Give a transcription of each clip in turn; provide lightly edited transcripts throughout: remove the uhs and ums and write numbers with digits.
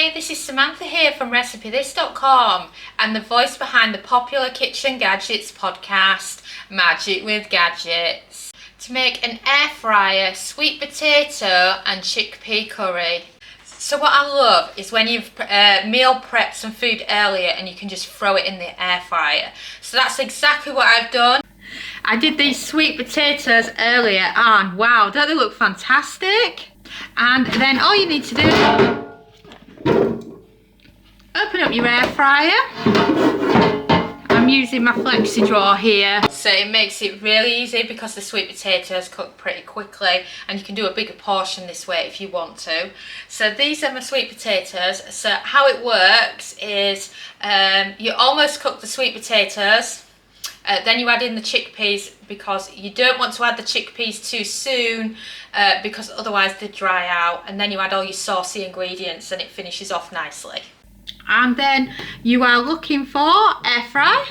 Hi, this is Samantha here from RecipeThis.com and the voice behind the popular Kitchen Gadgets podcast, Magic with Gadgets, to make an air fryer sweet potato and chickpea curry. So what I love is when you've meal prepped some food earlier and you can just throw it in the air fryer. So that's exactly what I've done. I did these sweet potatoes earlier and wow, don't they look fantastic? And then all you need to do, open up your air fryer. I'm using my flexi drawer here, so it makes it really easy because the sweet potatoes cook pretty quickly and you can do a bigger portion this way if you want to. So these are my sweet potatoes. So how it works is you almost cook the sweet potatoes, then you add in the chickpeas because you don't want to add the chickpeas too soon because otherwise they dry out, and then you add all your saucy ingredients and it finishes off nicely. And then you are looking for air fry,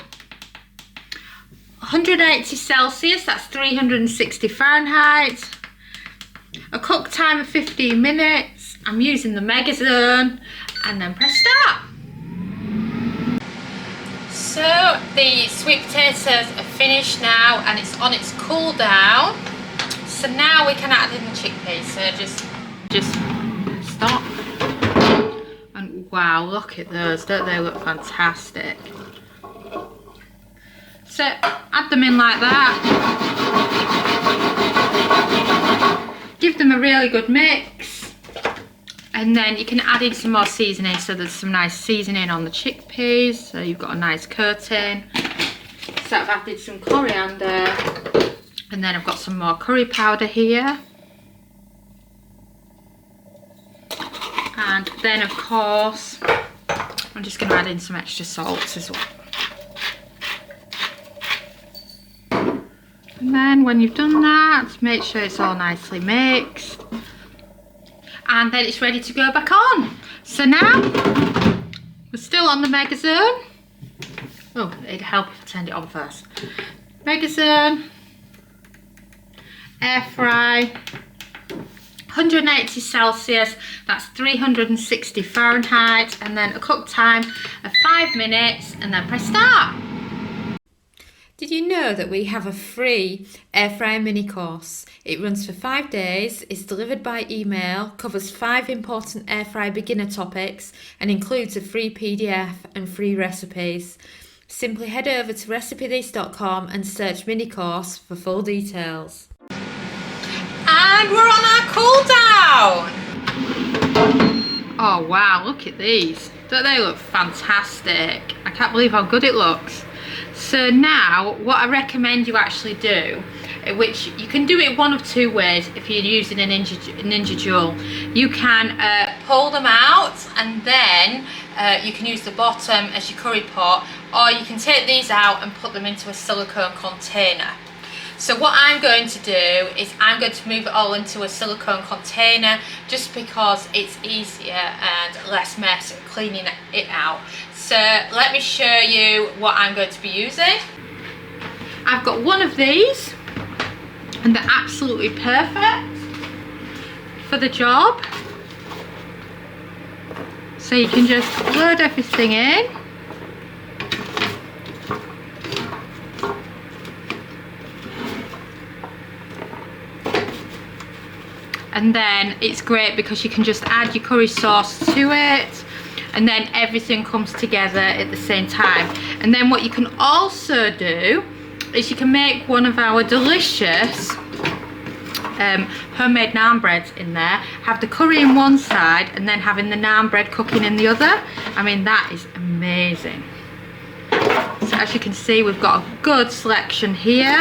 180 Celsius, that's 360 Fahrenheit, a cook time of 15 minutes. I'm using the Mega Zone, and then press start. So the sweet potatoes are finished now and it's on its cool down. So now we can add in the chickpeas. So just stop. And wow, look at those, don't they look fantastic? So add them in like that. Give them a really good mix. And then you can add in some more seasoning, so there's some nice seasoning on the chickpeas, so you've got a nice coating. So I've added some coriander, and then I've got some more curry powder here. And then of course, I'm just going to add in some extra salt as well. And then when you've done that, make sure it's all nicely mixed. And then it's ready to go back on. So now, we're still on the Mega Zone. Oh, it'd help if I turned it on first. Mega Zone, air fry, 180 Celsius, that's 360 Fahrenheit, and then a cook time of 5 minutes, and then press start. Did you know that we have a free air fryer mini course? It runs for 5 days, is delivered by email, covers 5 important air fry beginner topics, and includes a free PDF and free recipes. Simply head over to RecipeThis.com and search mini course for full details. And we're on our cool down. Oh wow, look at these. Don't they look fantastic? I can't believe how good it looks. So now what I recommend you actually do, which you can do it one of two ways if you're using a Ninja Joule. You can pull them out and then you can use the bottom as your curry pot, or you can take these out and put them into a silicone container. So what I'm going to do is I'm going to move it all into a silicone container just because it's easier and less mess cleaning it out. So let me show you what I'm going to be using. I've got one of these and they're absolutely perfect for the job. So you can just load everything in. And then it's great because you can just add your curry sauce to it, and then everything comes together at the same time. And then what you can also do is you can make one of our delicious homemade naan breads in there, have the curry in one side and then having the naan bread cooking in the other. I mean, that is amazing. So as you can see, we've got a good selection here.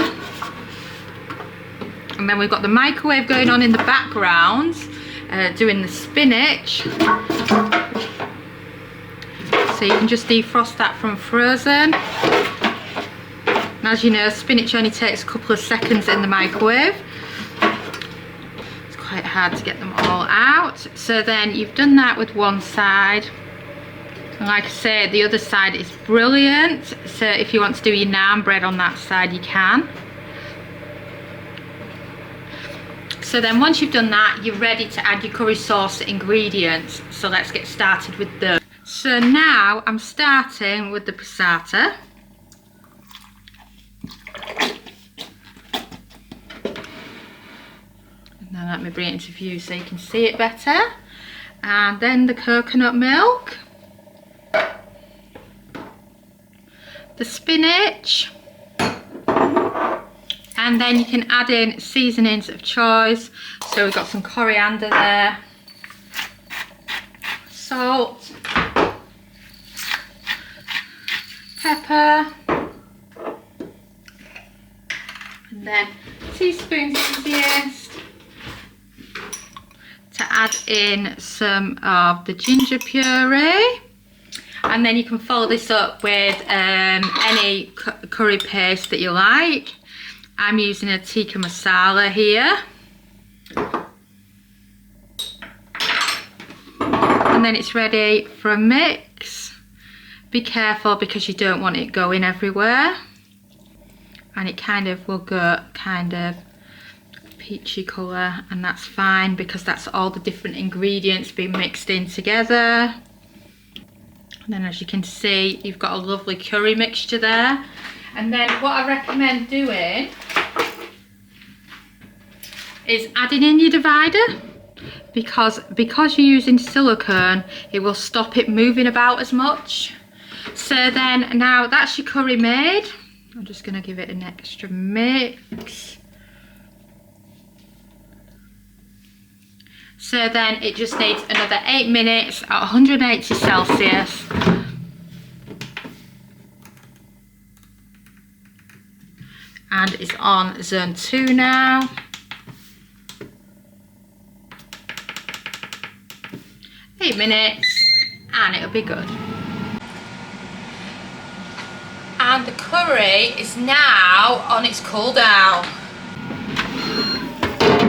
And then we've got the microwave going on in the background, doing the spinach. So you can just defrost that from frozen. And as you know, spinach only takes a couple of seconds in the microwave. It's quite hard to get them all out. So then you've done that with one side. And like I say, the other side is brilliant. So if you want to do your naan bread on that side, you can. So then once you've done that, you're ready to add your curry sauce ingredients. So let's get started with those. So now I'm starting with the passata. Now let me bring it into view so you can see it better. And then the coconut milk, the spinach, and then you can add in seasonings of choice. So we've got some coriander there, salt, pepper, and then teaspoons of yeast. To add in some of the ginger puree, and then you can follow this up with any curry paste that you like. I'm using a tikka masala here, and then it's ready for a mix. Be careful because you don't want it going everywhere, and it kind of will go kind of peachy colour, and that's fine because that's all the different ingredients being mixed in together. And then as you can see, you've got a lovely curry mixture there. And then what I recommend doing is adding in your divider, because you're using silicone, it will stop it moving about as much. So then now that's your curry made. I'm just going to give it an extra mix. So then it just needs another 8 minutes at 180 Celsius. And it's on zone 2 now. 8 minutes and it'll be good. And the curry is now on its cool down.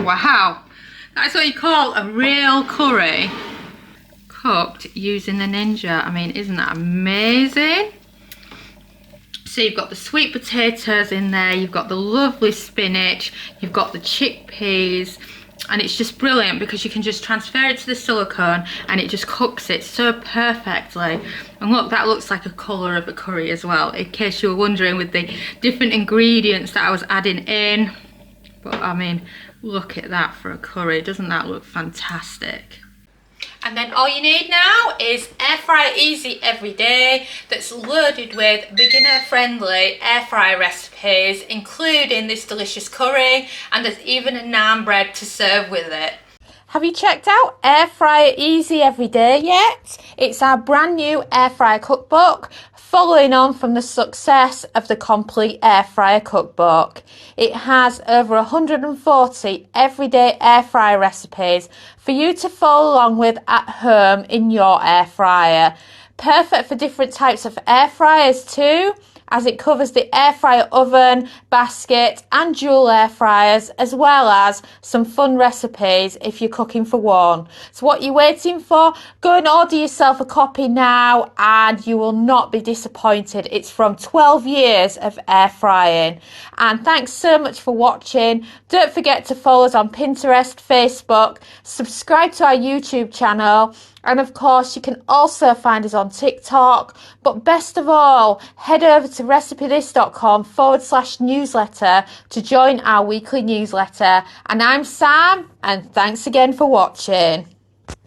Wow. That's what you call a real curry cooked using the Ninja. I mean, isn't that amazing? So you've got the sweet potatoes in there, you've got the lovely spinach, you've got the chickpeas, and it's just brilliant because you can just transfer it to the silicone and it just cooks it so perfectly. And look, that looks like a colour of a curry as well, in case you were wondering with the different ingredients that I was adding in. But I mean, look at that for a curry. Doesn't that look fantastic? And then all you need now is air fry easy every day that's loaded with beginner friendly air fry recipes, including this delicious curry, and there's even a naan bread to serve with it. Have you checked out Air Fryer Easy Every Day yet? It's our brand new air fryer cookbook, following on from the success of the Complete Air Fryer Cookbook. It has over 140 everyday air fryer recipes for you to follow along with at home in your air fryer. Perfect for different types of air fryers too, as it covers the air fryer oven, basket and dual air fryers, as well as some fun recipes if you're cooking for one. So what are you waiting for? Go and order yourself a copy now and you will not be disappointed. It's from 12 years of air frying. And thanks so much for watching. Don't forget to follow us on Pinterest, Facebook, subscribe to our YouTube channel, and of course you can also find us on TikTok. But best of all, head over to recipethis.com/newsletter to join our weekly newsletter. And I'm Sam, and thanks again for watching.